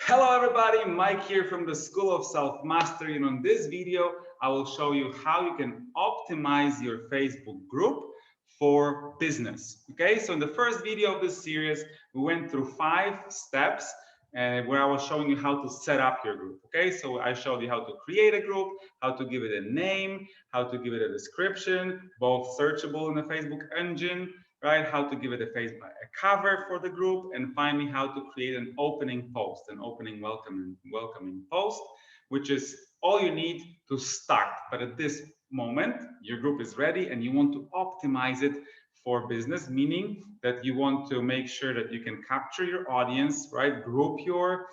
Hello everybody, Mike here from the School of Self-Mastery, and on this video I will show you how you can optimize your Facebook group for business. Okay, so in the first video of this series we went through 5 steps where I was showing you how to set up your group. Okay, so I showed you how to create a group, how to give it a name, how to give it a description, both searchable in the Facebook engine, right? How to give it a cover for the group, and finally how to create an opening post, an opening welcoming post, which is all you need to start. But at this moment, your group is ready and you want to optimize it for business, meaning that you want to make sure that you can capture your audience, right? Group your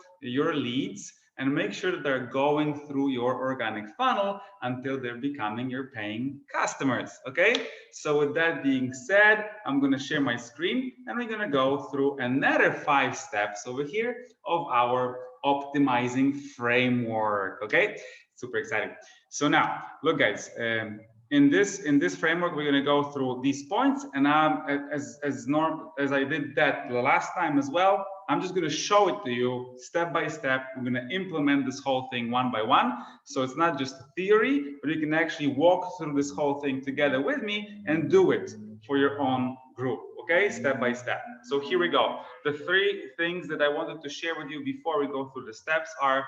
leads and make sure that they're going through your organic funnel until they're becoming your paying customers. Okay, so with that being said, I'm going to share my screen and we're going to go through another 5 steps over here of our optimizing framework. Okay, super exciting. So now look guys, in this framework we're going to go through these points, and as I did that the last time as well, I'm just going to show it to you step by step. I'm going to implement this whole thing one by one. So it's not just theory, but you can actually walk through this whole thing together with me and do it for your own group. Okay, step by step. So here we go. The 3 things that I wanted to share with you before we go through the steps are: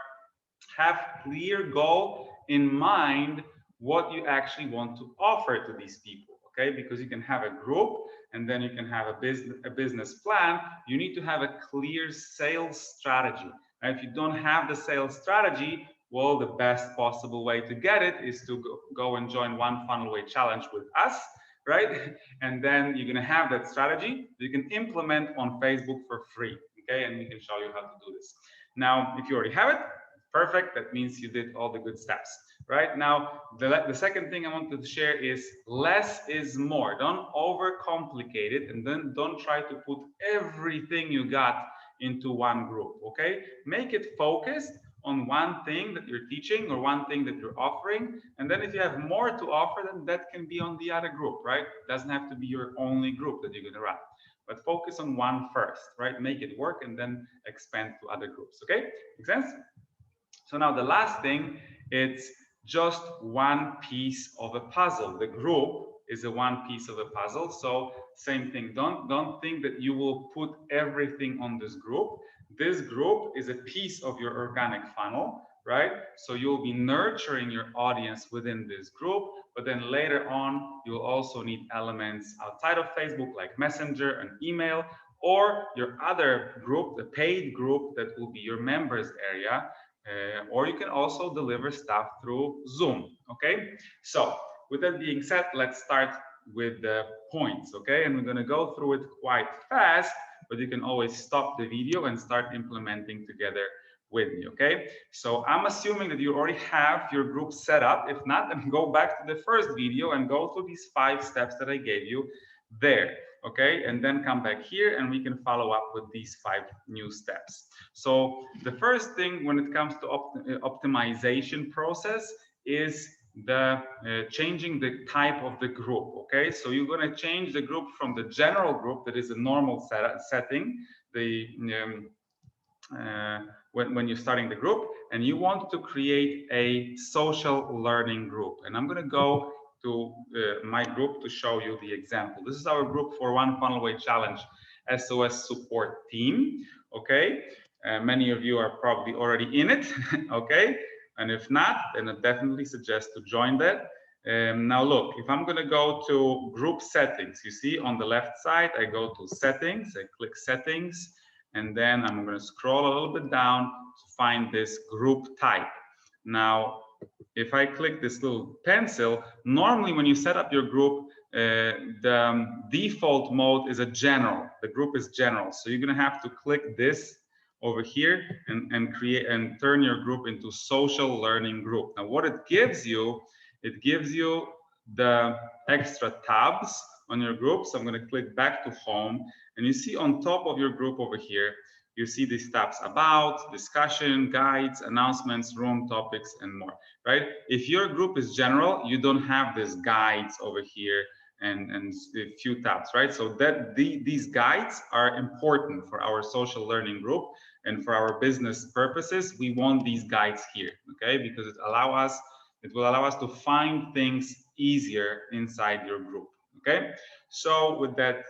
have clear goal in mind what you actually want to offer to these people. Okay, because you can have a group and then you can have a business plan. You need to have a clear sales strategy. And if you don't have the sales strategy, well, the best possible way to get it is to go and join One Funnel Way Challenge with us, right? And then you're going to have that strategy that you can implement on Facebook for free. Okay, and we can show you how to do this. Now, if you already have it, perfect. That means you did all the good steps. Right now, the second thing I wanted to share is less is more. Don't overcomplicate it, and then don't try to put everything you got into one group. Okay, make it focused on one thing that you're teaching or one thing that you're offering, and then if you have more to offer, then that can be on the other group. Right, it doesn't have to be your only group that you're going to run, but focus on one first. Right, make it work and then expand to other groups. Okay, make sense? So now the last thing, it's just one piece of a puzzle. The group is a one piece of a puzzle. So same thing. Don't think that you will put everything on this group. This group is a piece of your organic funnel, right? So you'll be nurturing your audience within this group, but then later on, you'll also need elements outside of Facebook like Messenger and email, or your other group, the paid group that will be your members area. Or you can also deliver stuff through Zoom. Okay, so with that being said, let's start with the points. Okay, and we're going to go through it quite fast, but you can always stop the video and start implementing together with me. Okay, so I'm assuming that you already have your group set up. If not, then go back to the first video and go through these 5 steps that I gave you there. Okay, and then come back here and we can follow up with these 5 new steps. So the first thing when it comes to optimization process is the changing the type of the group. Okay, so you're going to change the group from the general group that is a normal setting, the when you're starting the group, and you want to create a social learning group. And I'm going to go to my group to show you the example. This is our group for One Funnel Way Challenge SOS support team. Okay, many of you are probably already in it. Okay, and if not, then I definitely suggest to join that. Now look, if I'm going to go to group settings, you see on the left side, I go to settings, I click settings, and then I'm going to scroll a little bit down to find this group type. Now, if I click this little pencil, normally when you set up your group, the default mode is a general. The group is general. So you're going to have to click this over here and create and turn your group into social learning group. Now, what it gives you the extra tabs on your group. So I'm going to click back to home, and you see on top of your group over here, you see these tabs: about, discussion, guides, announcements, room topics, and more, right? If your group is general, you don't have these guides over here and a few tabs, right? So that these guides are important for our social learning group. and for our business purposes, we want these guides here, okay? Because it will allow us to find things easier inside your group, okay? So with that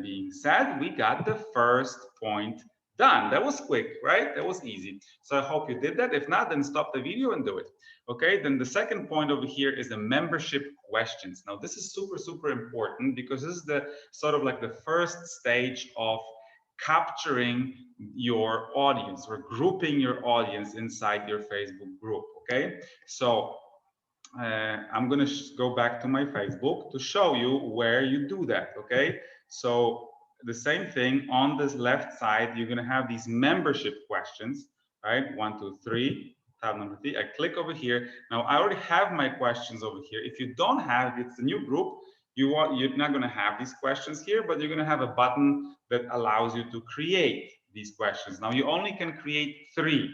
being said, we got the first point done. That was quick, right? That was easy. So I hope you did that. If not, then stop the video and do it. Okay, then the second point over here is the membership questions. Now this is super, super important because this is the sort of like the first stage of capturing your audience or grouping your audience inside your Facebook group. Okay, so I'm going to go back to my Facebook to show you where you do that. Okay, so the same thing on this left side, you're going to have these membership questions, right? 1, 2, 3, tab number 3. I click over here. Now I already have my questions over here. If you don't have, it's a new group. You're not going to have these questions here, but you're going to have a button that allows you to create these questions. Now you only can create 3.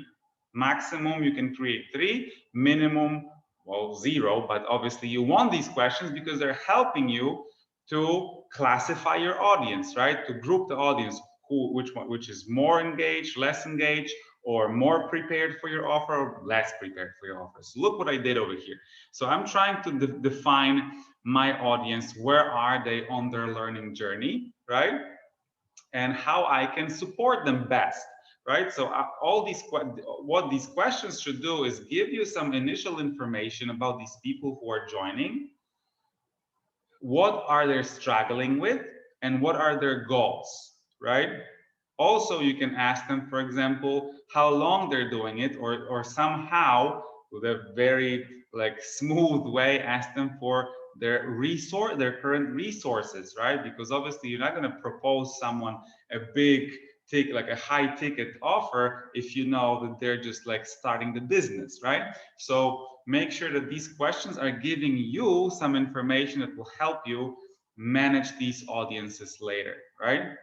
Maximum you can create 3, minimum, well, 0, but obviously you want these questions because they're helping you to classify your audience, right? To group the audience, which is more engaged, less engaged, or more prepared for your offer, or less prepared for your offer. So look what I did over here. So I'm trying to define my audience. Where are they on their learning journey, right? And how I can support them best. Right, so what these questions should do is give you some initial information about these people who are joining. What are they struggling with, and what are their goals, right? Also, you can ask them, for example, how long they're doing it, or somehow with a very like smooth way, ask them for their current resources, right? Because obviously you're not going to propose someone a big like a high ticket offer if you know that they're just like starting the business, right? So make sure that these questions are giving you some information that will help you manage these audiences later, right?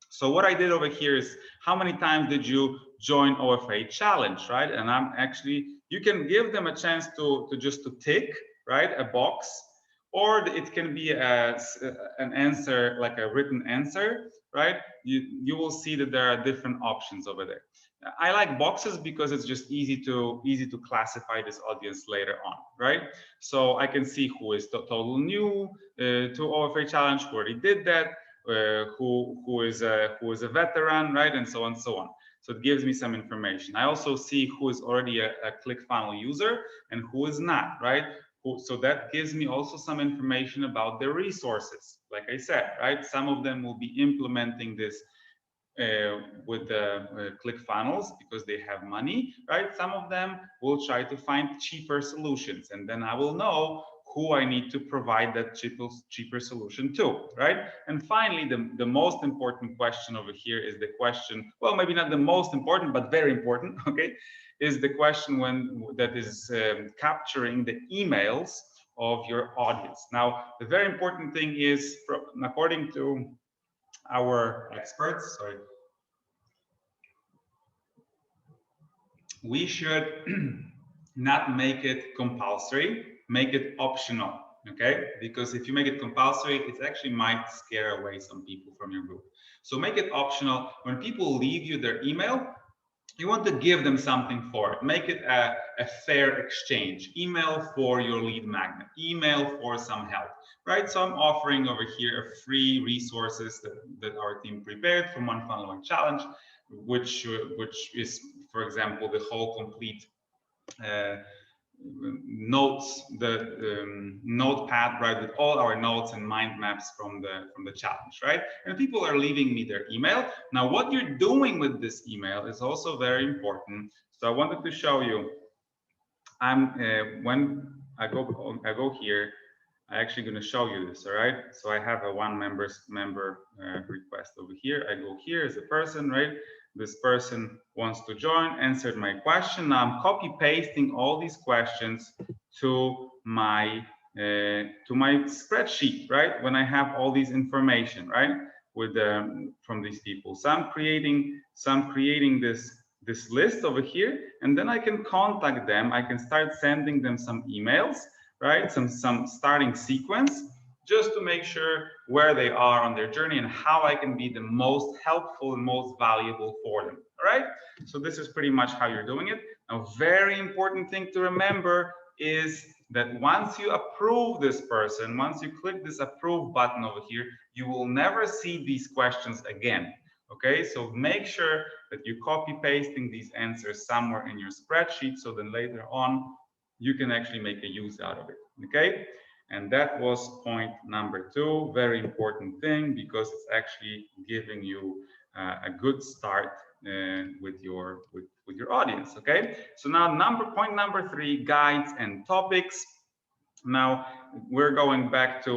So what I did over here is, how many times did you join OFA challenge, right? And I'm actually, you can give them a chance to just to tick, right, a box, or it can be an answer, like a written answer, right? You will see that there are different options over there. I like boxes because it's just easy to classify this audience later on, right? So I can see who is total new to OFA challenge, who already did that, who is a veteran, right, and so on and so on. So it gives me some information. I also see who is already a ClickFunnels user and who is not, right? So that gives me also some information about their resources. Like I said, right, some of them will be implementing this with the ClickFunnels because they have money, right? Some of them will try to find cheaper solutions, and then I will know who I need to provide that cheaper solution to, right? And finally, the most important question over here is the question, well, maybe not the most important, but very important, okay, is the question that is capturing the emails of your audience. Now, the very important thing is, according to our experts, sorry, we should not make it compulsory, make it optional, okay? Because if you make it compulsory, it actually might scare away some people from your group. So make it optional. When people leave you their email, you want to give them something for it. Make it a fair exchange. Email for your lead magnet, email for some help, right? So I'm offering over here free resources that our team prepared from One Funnel One Challenge, which is, for example, the whole complete notes, the notepad, right, with all our notes and mind maps from the challenge, right? And people are leaving me their email. Now, what you're doing with this email is also very important. So I wanted to show you. When I go here, I'm actually going to show you this. All right. So I have a one member request over here. I go here as a person, right? This person wants to join, answered my question. Now I'm copy pasting all these questions to my spreadsheet, right? When I have all these information, right, with from these people. So I'm creating this list over here, and then I can contact them. I can start sending them some emails, right? Some starting sequence. just to make sure where they are on their journey and how I can be the most helpful and most valuable for them. All right. So this is pretty much how you're doing it. A very important thing to remember is that once you approve this person, once you click this approve button over here, you will never see these questions again. Okay, so make sure that you copy pasting these answers somewhere in your spreadsheet so then later on you can actually make a use out of it. Okay, and that was point number 2, very important thing because it's actually giving you a good start with your audience. Okay, so now point number 3, guides and topics. Now we're going back to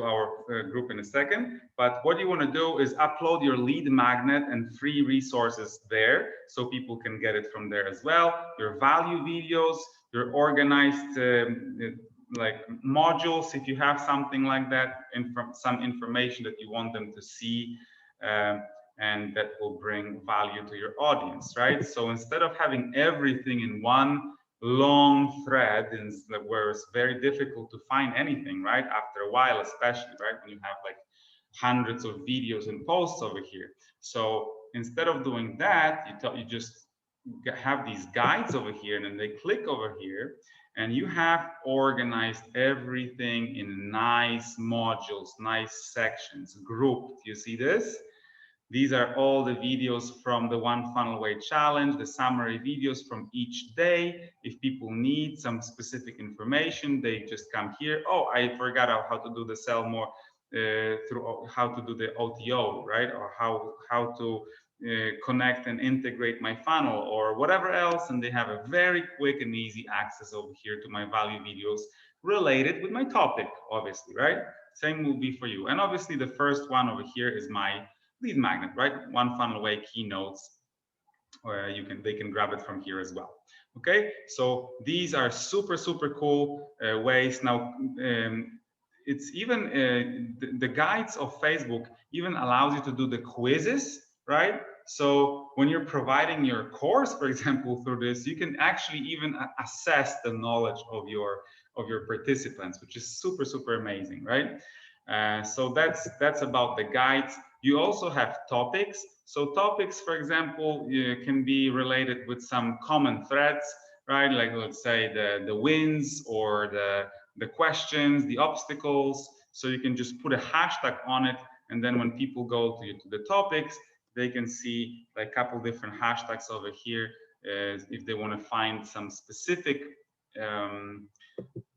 our group in a second, but what you want to do is upload your lead magnet and free resources there so people can get it from there as well. Your value videos, your organized like modules, if you have something like that, some information that you want them to see, and that will bring value to your audience, right? So instead of having everything in one long thread where it's very difficult to find anything, right? After a while, especially, right? When you have like hundreds of videos and posts over here. So instead of doing that, you just have these guides over here, and then they click over here, and you have organized everything in nice modules, nice sections, grouped. You see this? These are all the videos from the One Funnel Away Challenge, the summary videos from each day. If people need some specific information, they just come here. Oh, I forgot how to do the sell more through how to do the OTO, right? Or how to connect and integrate my funnel or whatever else. And they have a very quick and easy access over here to my value videos related with my topic, obviously, right? Same will be for you. And obviously the first one over here is my lead magnet, right? One Funnel Away keynotes, or they can grab it from here as well. Okay, so these are super cool ways. Now it's even the guides of Facebook even allows you to do the quizzes, right? So when you're providing your course, for example, through this, you can actually even assess the knowledge of your participants, which is super amazing, right? So that's about the guides. You also have topics. So topics, for example, can be related with some common threads, right? Like let's say the wins or the questions, the obstacles. So you can just put a hashtag on it, and then when people go to the topics, they can see like a couple different hashtags over here if they want to find some specific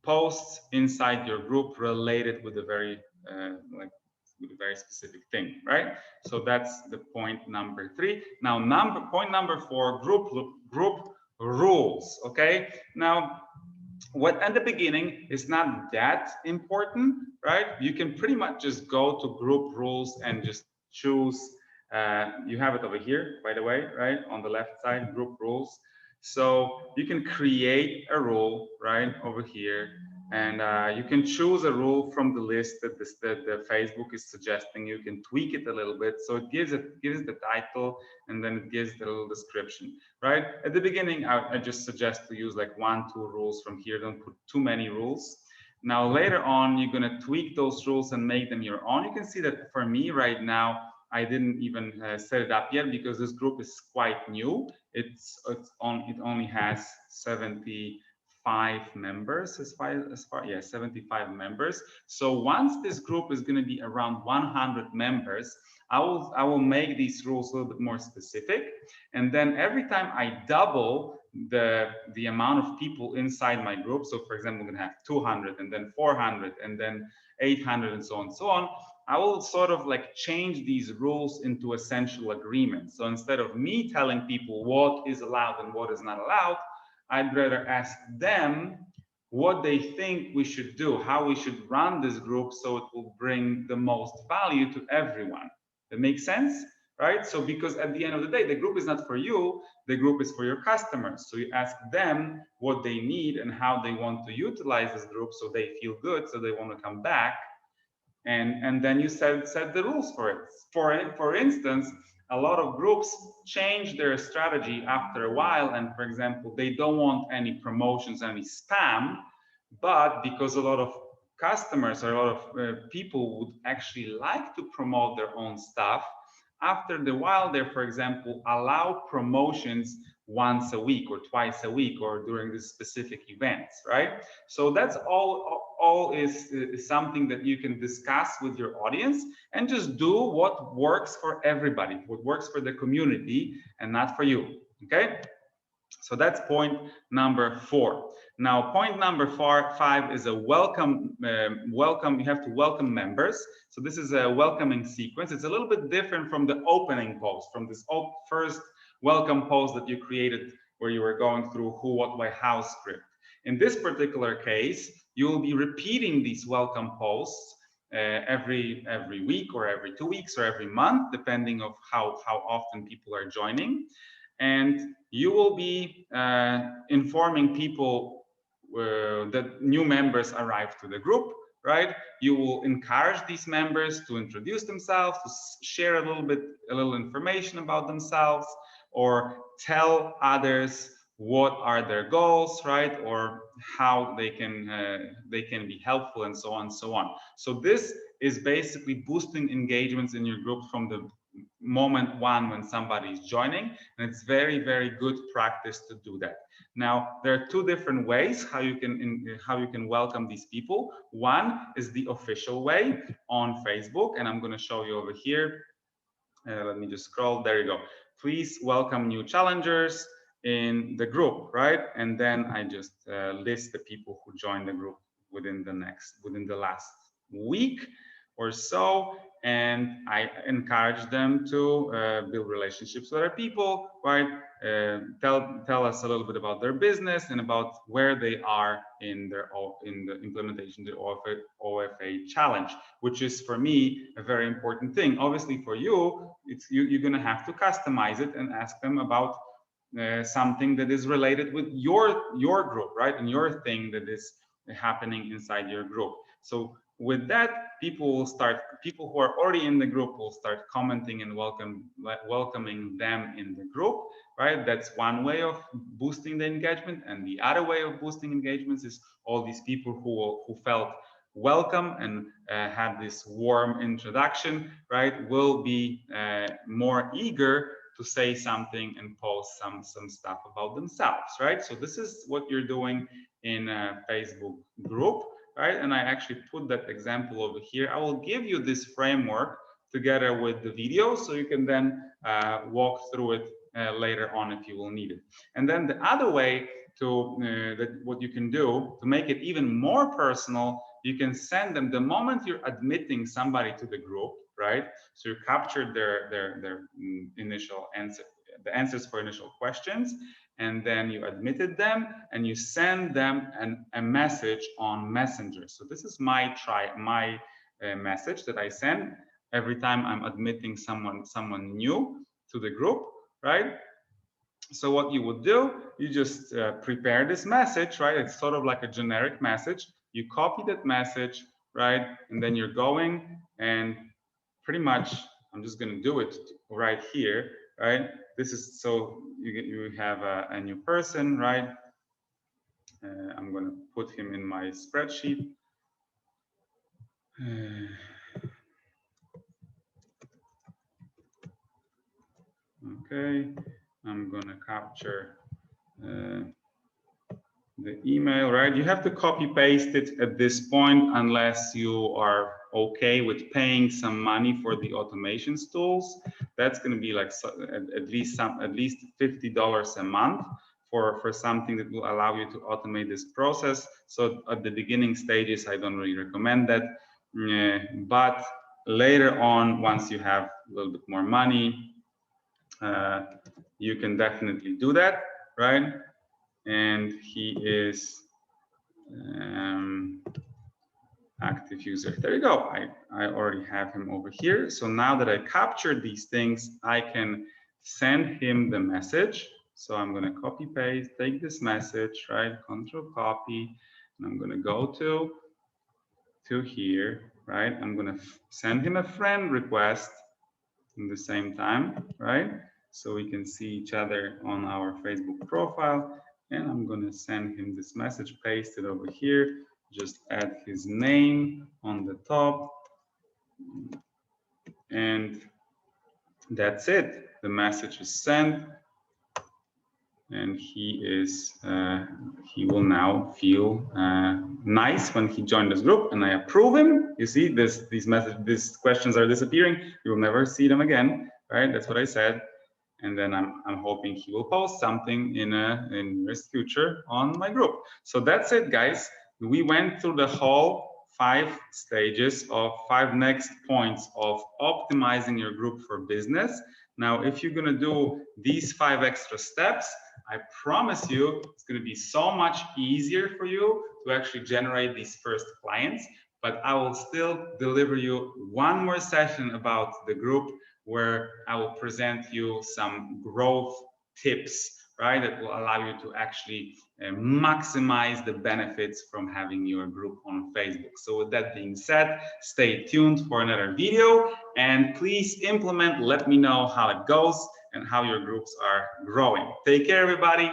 posts inside your group related with a very with a very specific thing, right? So that's the point number 3. Now point number 4, group rules. Okay, now what at the beginning is not that important, right? You can pretty much just go to group rules and just choose. You have it over here, by the way, right on the left side, group rules. So you can create a rule right over here, and you can choose a rule from the list that the Facebook is suggesting. You can tweak it a little bit, so it gives the title, and then it gives the little description. Right at the beginning, I just suggest to use like 1-2 rules from here. Don't put too many rules. Now later on, you're going to tweak those rules and make them your own. You can see that for me right now, I didn't even set it up yet because this group is quite new. It only has 75 members as far, yeah, 75 members. So once this group is going to be around 100 members, I will make these rules a little bit more specific, and then every time I double the amount of people inside my group, so for example, I'm going to have 200 and then 400 and then 800 and so on, I will sort of like change these rules into essential agreements. So instead of me telling people what is allowed and what is not allowed, I'd rather ask them what they think we should do, how we should run this group so it will bring the most value to everyone. That makes sense, right? So because at the end of the day, the group is not for you, the group is for your customers. So you ask them what they need and how they want to utilize this group so they feel good, so they want to come back. And then you set the rules for it. For instance, a lot of groups change their strategy after a while, and for example, they don't want any promotions, any spam, but because a lot of customers or a lot of people would actually like to promote their own stuff, after the while they, for example, allow promotions once a week or twice a week or during the specific events, right? So that's all is something that you can discuss with your audience and just do what works for everybody, what works for the community and not for you, okay? So that's point number 4. Now, point number 5 is a welcome. You have to welcome members. So this is a welcoming sequence. It's a little bit different from the opening post, from this first welcome post that you created where you were going through who, what, why, how script. In this particular case, you will be repeating these welcome posts every week or every 2 weeks or every month, depending of how often people are joining. And you will be informing people that new members arrive to the group, right? You will encourage these members to introduce themselves, to share a little information about themselves, or tell others what are their goals, right? Or how they can be helpful, and so on and so on. So this is basically boosting engagements in your group from the moment one when somebody is joining, and it's very, very good practice to do that. Now, there are 2 different ways how you can welcome these people. One is the official way on Facebook, and I'm going to show you over here. Let me just scroll. There you go. Please welcome new challengers in the group, right? And then I just list the people who joined the group within the last week or so, and I encourage them to build relationships with other people, right? Tell us a little bit about their business and about where they are in the implementation of the OFA challenge, which is for me a very important thing. Obviously, for you, you're going to have to customize it and ask them about something that is related with your group, right? And your thing that is happening inside your group. So with that, people who are already in the group will start commenting and welcoming them in the group, right? That's one way of boosting the engagement. And the other way of boosting engagements is all these people who felt welcome and had this warm introduction, right, will be more eager to say something and post some stuff about themselves, right? So this is what you're doing in a Facebook group, right? And I actually put that example over here. I will give you this framework together with the video, so you can then walk through it later on if you will need it. And then the other way what you can do to make it even more personal, you can send them the moment you're admitting somebody to the group, right? So you captured their initial answer, the answers for initial questions, and then you admitted them and you send them a message on Messenger. So this is my message that I send every time I'm admitting someone new to the group, right? So what you would do, you just prepare this message, right? It's sort of like a generic message. You copy that message, right? And then you're going and pretty much, I'm just going to do it right here, right? This is so you have a new person, right? I'm going to put him in my spreadsheet. Okay, I'm going to capture the email, right? You have to copy paste it at this point unless you are okay with paying some money for the automations tools. That's going to be like at least $50 a month for something that will allow you to automate this process. So at the beginning stages, I don't really recommend that. But later on, once you have a little bit more money, you can definitely do that, right? And he is active user. There you go. I already have him over here. So now that I captured these things, I can send him the message. So I'm going to copy paste, take this message, right? Control copy, and I'm going to go to here, right? I'm going to send him a friend request in the same time, right? So we can see each other on our Facebook profile. And I'm going to send him this message, paste it over here. just add his name on the top, and that's it. The message is sent, and he will now feel nice when he joined this group, and I approve him. You see, these questions are disappearing. You will never see them again, right? That's what I said. And then I'm hoping he will post something in nearest future on my group. So that's it, guys. We went through the whole 5 stages of 5 next points of optimizing your group for business. Now, if you're gonna do these 5 extra steps, I promise you it's gonna be so much easier for you to actually generate these first clients. But I will still deliver you one more session about the group, where I will present you some growth tips, right, that will allow you to actually maximize the benefits from having your group on Facebook. So with that being said, stay tuned for another video, and please implement, let me know how it goes and how your groups are growing. Take care, everybody.